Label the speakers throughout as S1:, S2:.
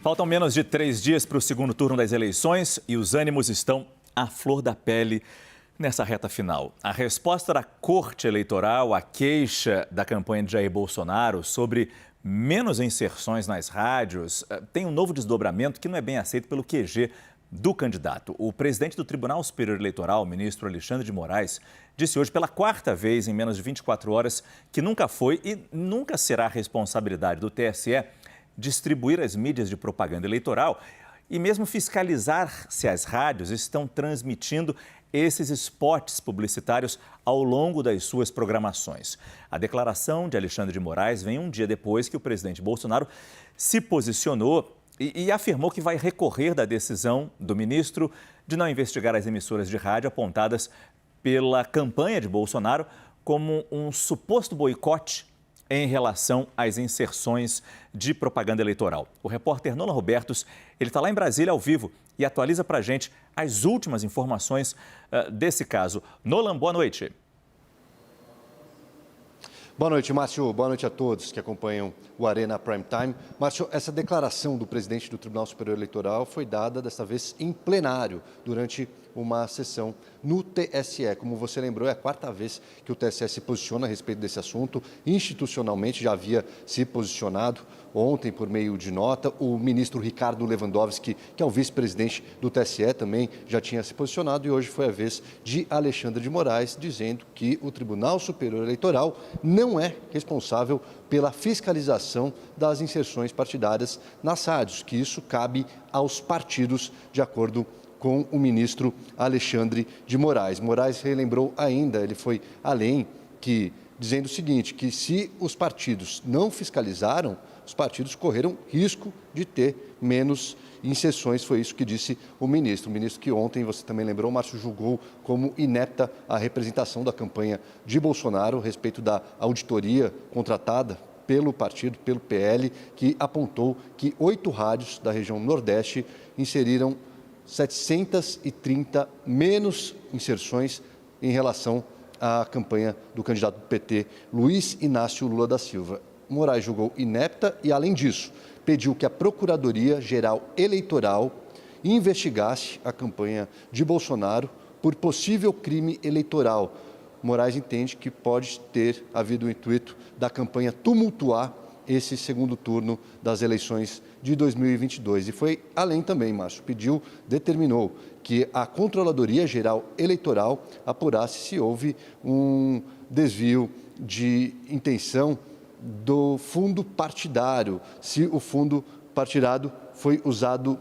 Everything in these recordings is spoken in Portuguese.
S1: Faltam menos de 3 dias para o segundo turno das eleições e os ânimos estão à flor da pele nessa reta final. A resposta da Corte Eleitoral à queixa da campanha de Jair Bolsonaro sobre menos inserções nas rádios tem um novo desdobramento que não é bem aceito pelo QG do candidato. O presidente do Tribunal Superior Eleitoral, o ministro Alexandre de Moraes, disse hoje pela 4ª vez em menos de 24 horas que nunca foi e nunca será responsabilidade do TSE distribuir as mídias de propaganda eleitoral e mesmo fiscalizar se as rádios estão transmitindo esses spots publicitários ao longo das suas programações. A declaração de Alexandre de Moraes vem um dia depois que o presidente Bolsonaro se posicionou e afirmou que vai recorrer da decisão do ministro de não investigar as emissoras de rádio apontadas pela campanha de Bolsonaro como um suposto boicote em relação às inserções de propaganda eleitoral. O repórter Nolan Robertos, ele está lá em Brasília ao vivo e atualiza para a gente as últimas informações desse caso. Nolan, boa noite.
S2: Boa noite, Márcio. Boa noite a todos que acompanham o Arena Prime Time. Márcio, essa declaração do presidente do Tribunal Superior Eleitoral foi dada, desta vez, em plenário, durante uma sessão no TSE. Como você lembrou, é a 4ª vez que o TSE se posiciona a respeito desse assunto. Institucionalmente já havia se posicionado ontem por meio de nota. O ministro Ricardo Lewandowski, que é o vice-presidente do TSE, também já tinha se posicionado. E hoje foi a vez de Alexandre de Moraes, dizendo que o Tribunal Superior Eleitoral não é responsável pela fiscalização das inserções partidárias nas rádios, que isso cabe aos partidos, de acordo com o ministro Alexandre de Moraes. Moraes relembrou ainda, ele foi além, dizendo o seguinte, que se os partidos não fiscalizaram, os partidos correram risco de ter menos inserções, foi isso que disse o ministro. O ministro que ontem, você também lembrou, Márcio, julgou como inepta a representação da campanha de Bolsonaro a respeito da auditoria contratada pelo partido, pelo PL, que apontou que 8 rádios da região Nordeste inseriram 730 menos inserções em relação à campanha do candidato do PT, Luiz Inácio Lula da Silva. Moraes julgou inepta e, além disso, pediu que a Procuradoria-Geral Eleitoral investigasse a campanha de Bolsonaro por possível crime eleitoral. Moraes entende que pode ter havido o intuito da campanha tumultuar esse segundo turno das eleições de 2022. E foi além também, Márcio, determinou que a Controladoria Geral Eleitoral apurasse se houve um desvio de intenção do fundo partidário, se o fundo partidário foi usado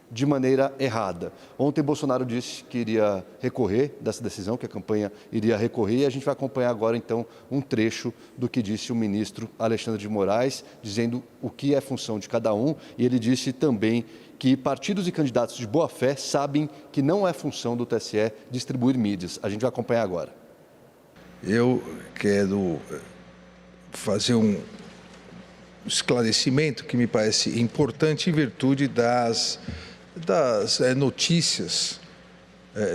S2: de maneira errada. Ontem, Bolsonaro disse que iria recorrer dessa decisão, que a campanha iria recorrer, e a gente vai acompanhar agora, então, um trecho do que disse o ministro Alexandre de Moraes, dizendo o que é função de cada um, e ele disse também que partidos e candidatos de boa-fé sabem que não é função do TSE distribuir mídias. A gente vai acompanhar agora.
S3: Eu quero fazer um esclarecimento que me parece importante em virtude das notícias,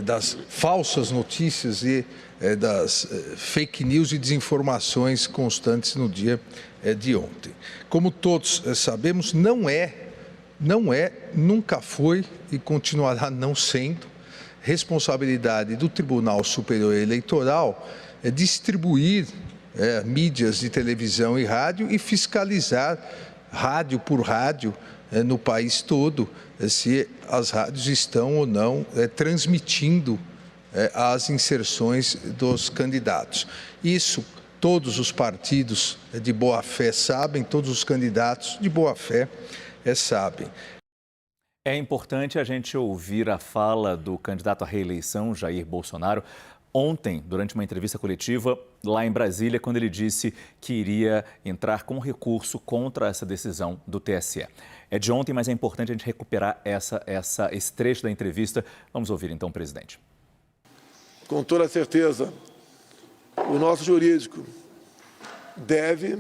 S3: das falsas notícias e das fake news e desinformações constantes no dia de ontem. Como todos sabemos, não é, nunca foi e continuará não sendo responsabilidade do Tribunal Superior Eleitoral distribuir mídias de televisão e rádio e fiscalizar rádio por rádio no país todo se as rádios estão ou não transmitindo as inserções dos candidatos. Isso todos os partidos de boa-fé sabem, todos os candidatos de boa-fé sabem.
S1: É importante a gente ouvir a fala do candidato à reeleição, Jair Bolsonaro, ontem, durante uma entrevista coletiva lá em Brasília, quando ele disse que iria entrar com recurso contra essa decisão do TSE. É de ontem, mas é importante a gente recuperar esse trecho da entrevista. Vamos ouvir então o presidente.
S4: Com toda certeza, o nosso jurídico deve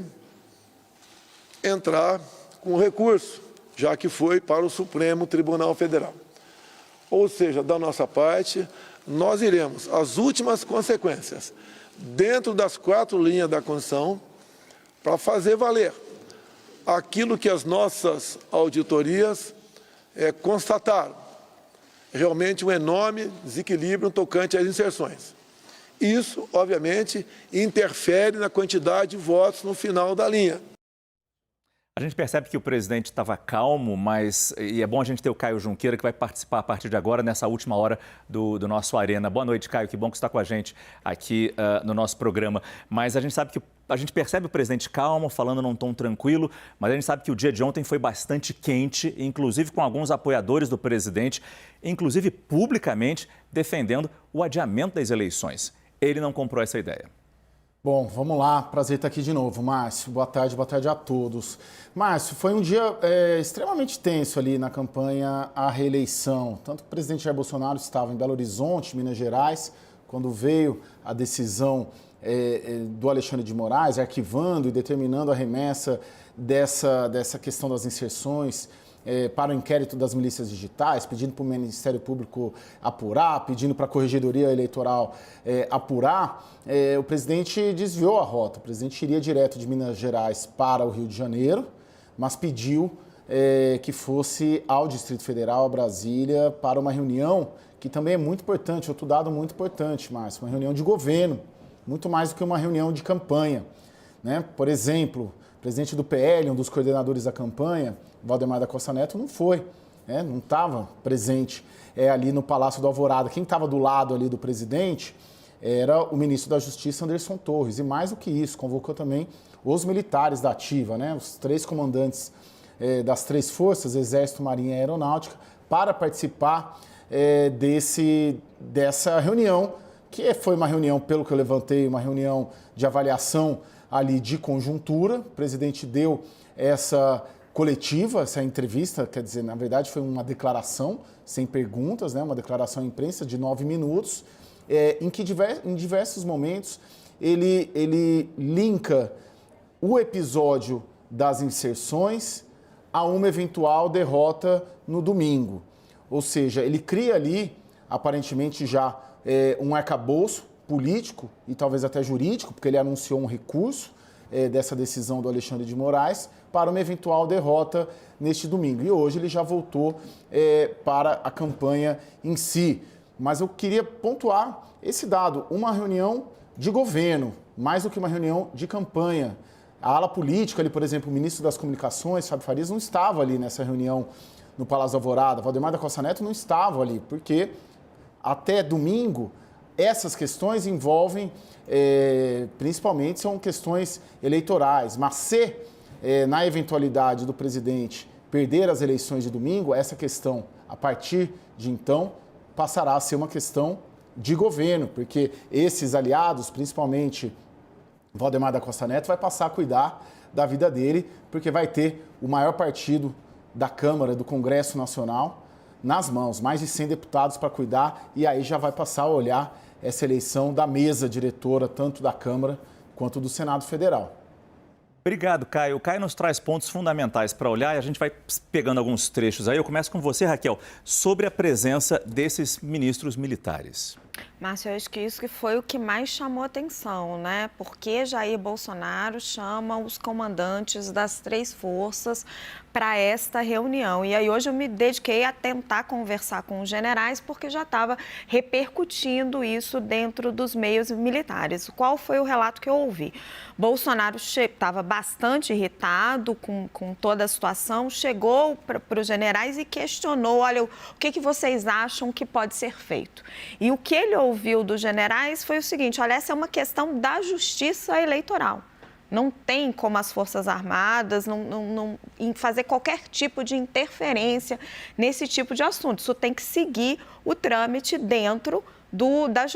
S4: entrar com recurso, já que foi para o Supremo Tribunal Federal. Ou seja, da nossa parte, nós iremos às últimas consequências, dentro das 4 linhas da Constituição, para fazer valer aquilo que as nossas auditorias constataram. Realmente um enorme desequilíbrio tocante às inserções. Isso, obviamente, interfere na quantidade de votos no final da linha.
S1: A gente percebe que o presidente estava calmo, e é bom a gente ter o Caio Junqueira, que vai participar a partir de agora, nessa última hora do nosso Arena. Boa noite, Caio, que bom que você está com a gente aqui no nosso programa. Mas a gente sabe que a gente percebe o presidente calmo, falando num tom tranquilo, mas a gente sabe que o dia de ontem foi bastante quente, inclusive com alguns apoiadores do presidente, inclusive publicamente defendendo o adiamento das eleições. Ele não comprou essa ideia.
S5: Bom, vamos lá. Prazer estar aqui de novo, Márcio. Boa tarde a todos. Márcio, foi um dia extremamente tenso ali na campanha à reeleição. Tanto que o presidente Jair Bolsonaro estava em Belo Horizonte, Minas Gerais, quando veio a decisão do Alexandre de Moraes, arquivando e determinando a remessa dessa questão das inserções para o inquérito das milícias digitais, pedindo para o Ministério Público apurar, pedindo para a Corregedoria Eleitoral apurar, o presidente desviou a rota. O presidente iria direto de Minas Gerais para o Rio de Janeiro, mas pediu que fosse ao Distrito Federal, a Brasília, para uma reunião que também é muito importante, outro dado muito importante, Márcio, uma reunião de governo, muito mais do que uma reunião de campanha, né? Por exemplo, o presidente do PL, um dos coordenadores da campanha, Valdemar da Costa Neto, não foi, não estava presente ali no Palácio do Alvorada. Quem estava do lado ali do presidente era o ministro da Justiça, Anderson Torres. E mais do que isso, convocou também os militares da ativa, né? Os 3 comandantes das 3 forças, Exército, Marinha e Aeronáutica, para participar dessa reunião, que foi uma reunião, pelo que eu levantei, uma reunião de avaliação ali de conjuntura. O presidente deu essa coletiva, essa entrevista, quer dizer, na verdade foi uma declaração sem perguntas, né? Uma declaração à imprensa de 9 minutos, em que em diversos momentos ele linka o episódio das inserções a uma eventual derrota no domingo. Ou seja, ele cria ali, aparentemente já, um arcabouço político e talvez até jurídico, porque ele anunciou um recurso dessa decisão do Alexandre de Moraes para uma eventual derrota neste domingo. E hoje ele já voltou para a campanha em si. Mas eu queria pontuar esse dado, uma reunião de governo, mais do que uma reunião de campanha. A ala política ali, por exemplo, o ministro das Comunicações, Fábio Farias, não estava ali nessa reunião no Palácio da Alvorada. Valdemar da Costa Neto não estava ali, porque até domingo essas questões envolvem, principalmente, são questões eleitorais. Mas se, na eventualidade do presidente perder as eleições de domingo, essa questão, a partir de então, passará a ser uma questão de governo, porque esses aliados, principalmente Valdemar da Costa Neto, vai passar a cuidar da vida dele, porque vai ter o maior partido da Câmara, do Congresso Nacional, nas mãos, mais de 100 deputados para cuidar, e aí já vai passar a olhar essa eleição da mesa diretora, tanto da Câmara quanto do Senado Federal.
S1: Obrigado, Caio. O Caio nos traz pontos fundamentais para olhar e a gente vai pegando alguns trechos aí. Eu começo com você, Raquel, sobre a presença desses ministros militares.
S6: Márcio, eu acho que isso que foi o que mais chamou atenção, né? Porque Jair Bolsonaro chama os comandantes das 3 forças para esta reunião. E aí hoje eu me dediquei a tentar conversar com os generais, porque já estava repercutindo isso dentro dos meios militares. Qual foi o relato que eu ouvi? Bolsonaro estava bastante irritado com toda a situação, chegou para os generais e questionou, olha, o que vocês acham que pode ser feito? E o que ele ouviu dos generais foi o seguinte, olha, essa é uma questão da justiça eleitoral. Não tem como as Forças Armadas não fazer qualquer tipo de interferência nesse tipo de assunto. Isso tem que seguir o trâmite dentro da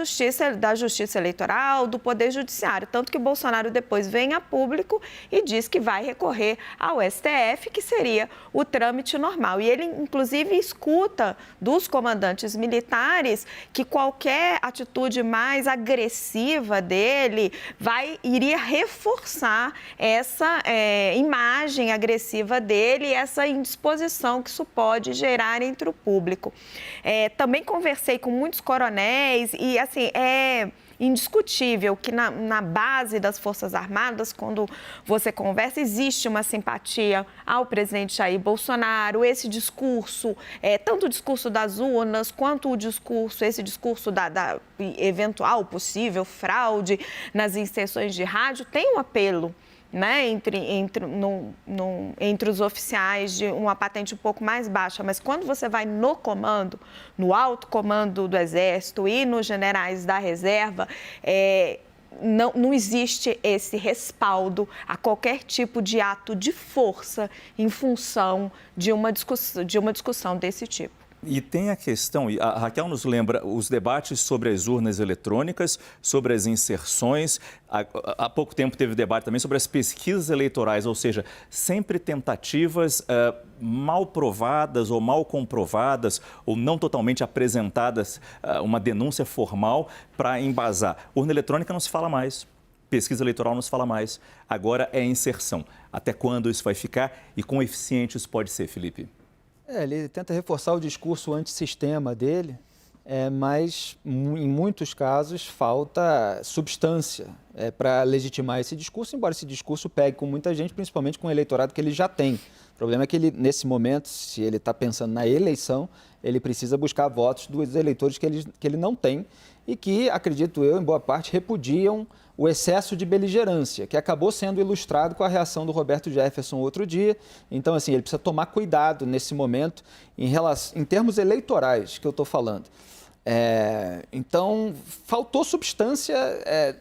S6: justiça eleitoral, do Poder Judiciário. Tanto que Bolsonaro depois vem a público e diz que vai recorrer ao STF, que seria o trâmite normal. E ele, inclusive, escuta dos comandantes militares que qualquer atitude mais agressiva dele iria reforçar essa imagem agressiva dele e essa indisposição que isso pode gerar entre o público. Também conversei com muitos coronéis e, assim, indiscutível que na base das Forças Armadas, quando você conversa, existe uma simpatia ao presidente Jair Bolsonaro. Esse discurso, tanto o discurso das urnas, quanto esse discurso da eventual possível fraude nas inserções de rádio, tem um apelo, né, entre os oficiais de uma patente um pouco mais baixa. Mas quando você vai no comando, no alto comando do Exército e nos generais da reserva, não existe esse respaldo a qualquer tipo de ato de força em função de uma discussão desse tipo.
S1: E tem a questão, e a Raquel nos lembra, os debates sobre as urnas eletrônicas, sobre as inserções. Há pouco tempo teve debate também sobre as pesquisas eleitorais, ou seja, sempre tentativas mal provadas ou mal comprovadas ou não totalmente apresentadas, uma denúncia formal para embasar. Urna eletrônica não se fala mais. Pesquisa eleitoral não se fala mais. Agora é inserção. Até quando isso vai ficar e quão eficiente isso pode ser, Felipe?
S7: Ele tenta reforçar o discurso antissistema dele, mas em muitos casos falta substância para legitimar esse discurso, embora esse discurso pegue com muita gente, principalmente com o eleitorado que ele já tem. O problema é que ele, nesse momento, se ele está pensando na eleição, ele precisa buscar votos dos eleitores que ele não tem e que, acredito eu, em boa parte, repudiam o excesso de beligerância, que acabou sendo ilustrado com a reação do Roberto Jefferson outro dia. Então, assim, ele precisa tomar cuidado nesse momento em termos eleitorais que eu estou falando. Então, faltou substância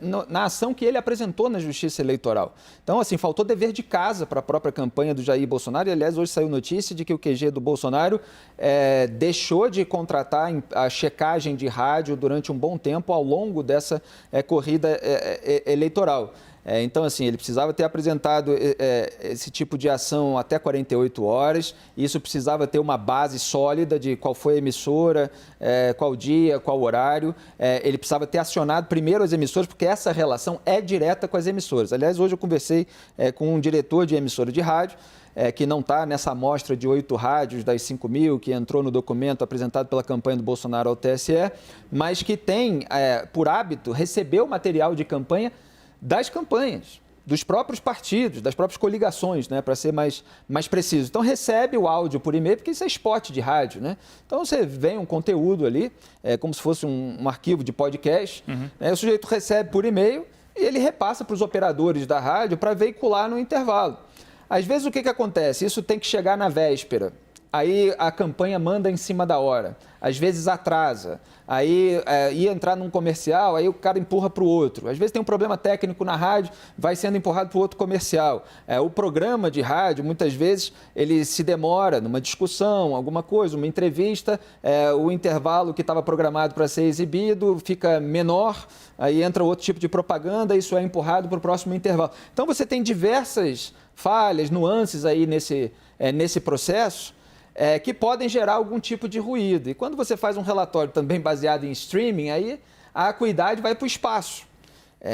S7: na ação que ele apresentou na Justiça Eleitoral. Então, assim, faltou dever de casa para a própria campanha do Jair Bolsonaro. E, aliás, hoje saiu notícia de que o QG do Bolsonaro deixou de contratar a checagem de rádio durante um bom tempo ao longo dessa corrida eleitoral. Então, assim, ele precisava ter apresentado esse tipo de ação até 48 horas. Isso precisava ter uma base sólida de qual foi a emissora, qual dia, qual horário. Ele precisava ter acionado primeiro as emissoras, porque essa relação é direta com as emissoras. Aliás, hoje eu conversei com um diretor de emissora de rádio, que não está nessa amostra de 8 rádios das 5.000 que entrou no documento apresentado pela campanha do Bolsonaro ao TSE, mas que tem, por hábito, receber o material de campanha das campanhas, dos próprios partidos, das próprias coligações, né, para ser mais preciso. Então, recebe o áudio por e-mail, porque isso é spot de rádio, né? Então, você vê um conteúdo ali, como se fosse um arquivo de podcast, né? O sujeito recebe por e-mail e ele repassa para os operadores da rádio para veicular no intervalo. Às vezes, o que acontece? Isso tem que chegar na véspera. Aí a campanha manda em cima da hora, às vezes atrasa, aí ia entrar num comercial, aí o cara empurra para o outro. Às vezes tem um problema técnico na rádio, vai sendo empurrado para o outro comercial. O programa de rádio, muitas vezes, ele se demora numa discussão, alguma coisa, uma entrevista, o intervalo que estava programado para ser exibido fica menor, aí entra outro tipo de propaganda, isso é empurrado para o próximo intervalo. Então você tem diversas falhas, nuances aí nesse processo, que podem gerar algum tipo de ruído. E quando você faz um relatório também baseado em streaming, aí a acuidade vai para o espaço.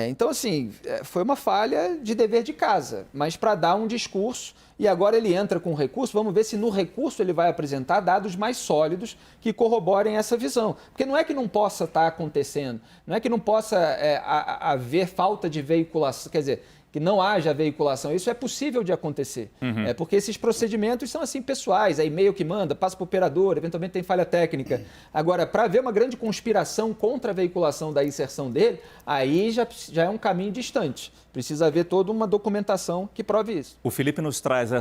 S7: Então, assim, foi uma falha de dever de casa, mas para dar um discurso, e agora ele entra com recurso, vamos ver se no recurso ele vai apresentar dados mais sólidos que corroborem essa visão. Porque não é que não possa estar acontecendo, não é que não possa haver falta de veiculação, quer dizer, que não haja veiculação. Isso é possível de acontecer, porque esses procedimentos são assim pessoais, é e-mail que manda, passa para o operador, eventualmente tem falha técnica. Agora, para haver uma grande conspiração contra a veiculação da inserção dele, aí já é um caminho distante. Precisa haver toda uma documentação que prove isso.
S1: O Felipe nos traz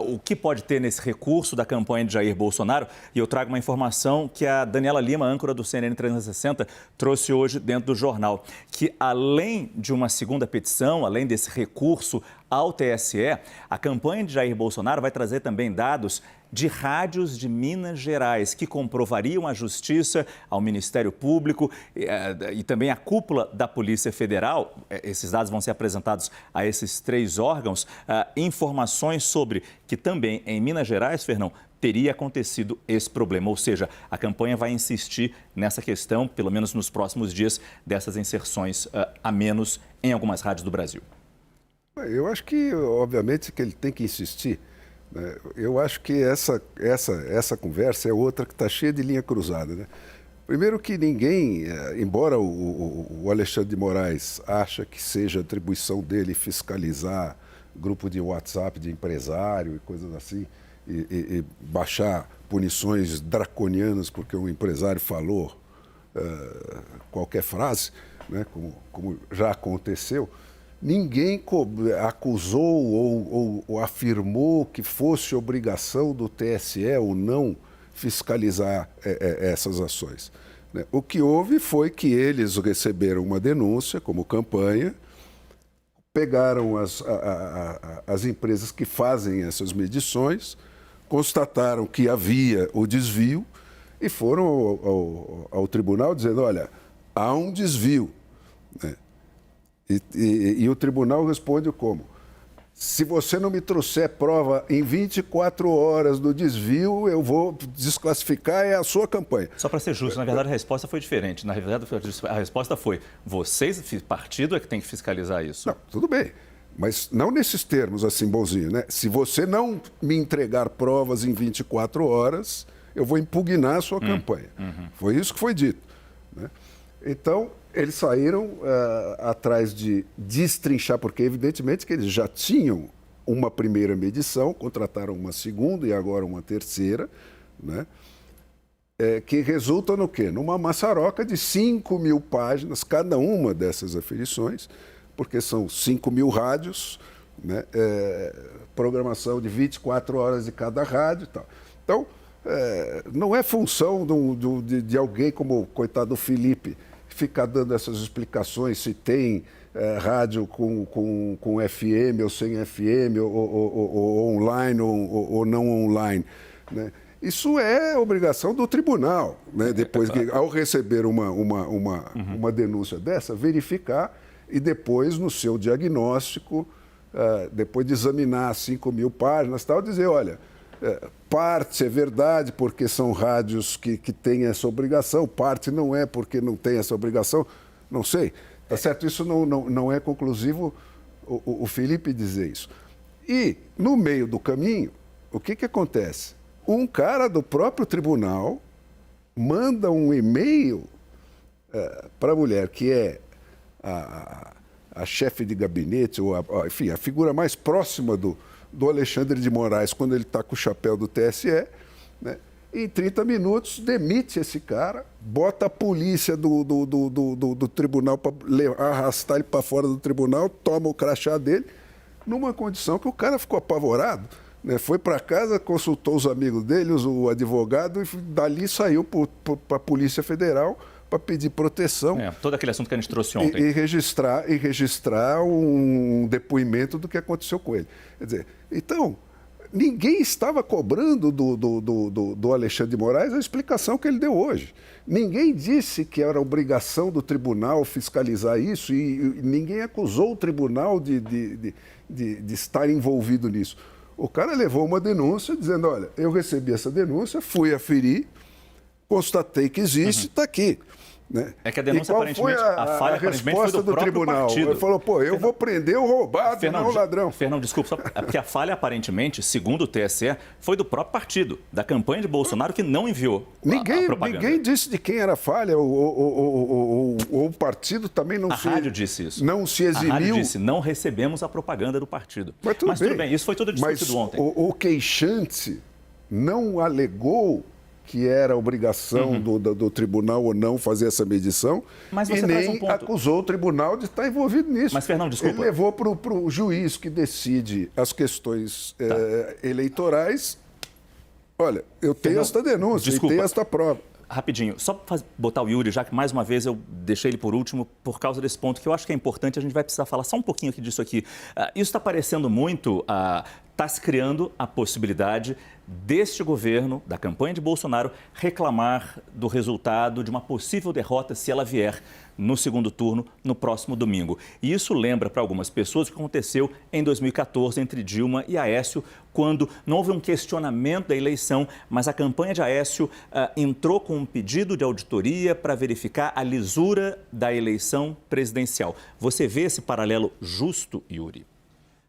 S1: o que pode ter nesse recurso da campanha de Jair Bolsonaro, e eu trago uma informação que a Daniela Lima, âncora do CNN 360, trouxe hoje dentro do jornal, que além de uma segunda petição, além desse recurso ao TSE, a campanha de Jair Bolsonaro vai trazer também dados de rádios de Minas Gerais, que comprovariam à Justiça, ao Ministério Público e também à cúpula da Polícia Federal. Esses dados vão ser apresentados a esses 3 órgãos. Informações sobre que também em Minas Gerais, Fernão, teria acontecido esse problema. Ou seja, a campanha vai insistir nessa questão, pelo menos nos próximos dias, dessas inserções a menos em algumas rádios do Brasil.
S8: Eu acho que, obviamente, que ele tem que insistir. Eu acho que essa conversa é outra que está cheia de linha cruzada, né? Primeiro que ninguém, embora o Alexandre de Moraes acha que seja atribuição dele fiscalizar grupo de WhatsApp de empresário e coisas assim, e baixar punições draconianas porque um empresário falou qualquer frase, né, como já aconteceu, ninguém acusou ou afirmou que fosse obrigação do TSE ou não fiscalizar essas ações. O que houve foi que eles receberam uma denúncia como campanha, pegaram as empresas que fazem essas medições, constataram que havia o desvio e foram ao tribunal dizendo, olha, há um desvio. Né? E o tribunal responde como? Se você não me trouxer prova em 24 horas do desvio, eu vou desclassificar a sua campanha.
S1: Só para ser justo, na verdade a resposta foi diferente. Na verdade a resposta foi, vocês, partido, é que tem que fiscalizar isso.
S8: Não, tudo bem, mas não nesses termos assim, bonzinho, né? Se você não me entregar provas em 24 horas, eu vou impugnar a sua campanha. Foi isso que foi dito. Né? Então, eles saíram atrás de destrinchar, porque evidentemente que eles já tinham uma primeira medição, contrataram uma segunda e agora uma terceira, né? Que resulta no quê? Numa maçaroca de 5.000 páginas, cada uma dessas aferições, porque são 5.000 rádios, né? Programação de 24 horas de cada rádio e tal. Então, não é função de alguém como o coitado do Felipe, ficar dando essas explicações se tem rádio com FM ou sem FM, ou online ou não online. Né? Isso é obrigação do tribunal, né? Depois que, ao receber uma denúncia dessa, verificar e depois, no seu diagnóstico, depois de examinar 5.000 páginas e tal, dizer, olha, parte é verdade porque são rádios que têm essa obrigação, parte não é porque não tem essa obrigação, não sei, tá certo? Isso não é conclusivo o Felipe dizer isso. E, no meio do caminho, o que acontece? Um cara do próprio tribunal manda um e-mail para a mulher, que é a chefe de gabinete, ou enfim, a figura mais próxima do Alexandre de Moraes, quando ele está com o chapéu do TSE, né? Em 30 minutos demite esse cara, bota a polícia do tribunal para arrastar ele para fora do tribunal, toma o crachá dele, numa condição que o cara ficou apavorado, né? Foi para casa, consultou os amigos dele, o advogado, e dali saiu para a Polícia Federal para pedir proteção.
S1: Todo aquele assunto que a gente trouxe ontem.
S8: E registrar um depoimento do que aconteceu com ele. Quer dizer, então, ninguém estava cobrando do Alexandre de Moraes a explicação que ele deu hoje. Ninguém disse que era obrigação do tribunal fiscalizar isso e ninguém acusou o tribunal de estar envolvido nisso. O cara levou uma denúncia dizendo, olha, eu recebi essa denúncia, fui aferir, constatei que existe, está aqui. Né?
S1: É que a denúncia, aparentemente, a falha aparentemente foi do
S8: tribunal.
S1: Partido.
S8: Ele falou, eu vou prender o roubado, não o ladrão.
S1: Fernando, desculpa, porque a falha aparentemente, segundo o TSE, foi do próprio partido, da campanha de Bolsonaro, que não enviou a propaganda.
S8: Ninguém disse de quem era a falha, o partido também não se...
S1: A rádio disse isso.
S8: Não se eximiu.
S1: A rádio disse, não recebemos a propaganda do partido.
S8: Mas tudo bem,
S1: isso foi tudo discutido ontem.
S8: O queixante não alegou que era obrigação do tribunal ou não fazer essa medição,
S1: mas você
S8: e nem acusou o tribunal de estar envolvido nisso.
S1: Mas, Fernando, desculpa.
S8: Ele levou para o juiz que decide as questões eleitorais. Olha, eu tenho esta denúncia, e tenho esta prova.
S1: Rapidinho, só para botar o Yuri, já que mais uma vez eu deixei ele por último por causa desse ponto que eu acho que é importante, a gente vai precisar falar só um pouquinho aqui disso aqui. Isso está parecendo muito... Está se criando a possibilidade deste governo, da campanha de Bolsonaro, reclamar do resultado de uma possível derrota se ela vier no segundo turno, no próximo domingo. E isso lembra para algumas pessoas o que aconteceu em 2014 entre Dilma e Aécio, quando não houve um questionamento da eleição, mas a campanha de Aécio entrou com um pedido de auditoria para verificar a lisura da eleição presidencial. Você vê esse paralelo justo, Yuri?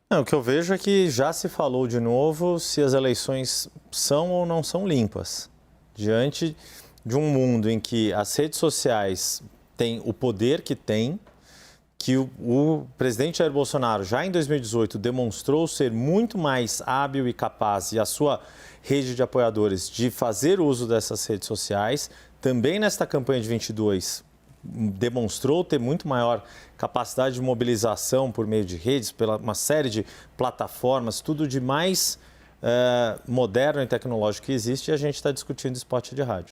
S9: Não, o que eu vejo é que já se falou de novo se as eleições são ou não são limpas, diante de um mundo em que as redes sociais têm o poder que têm, que o presidente Jair Bolsonaro, já em 2018, demonstrou ser muito mais hábil e capaz, e a sua rede de apoiadores, de fazer uso dessas redes sociais. Também nesta campanha de 22, demonstrou ter muito maior capacidade de mobilização por meio de redes, pela uma série de plataformas, tudo de mais moderno e tecnológico que existe, e a gente está discutindo spot de rádio.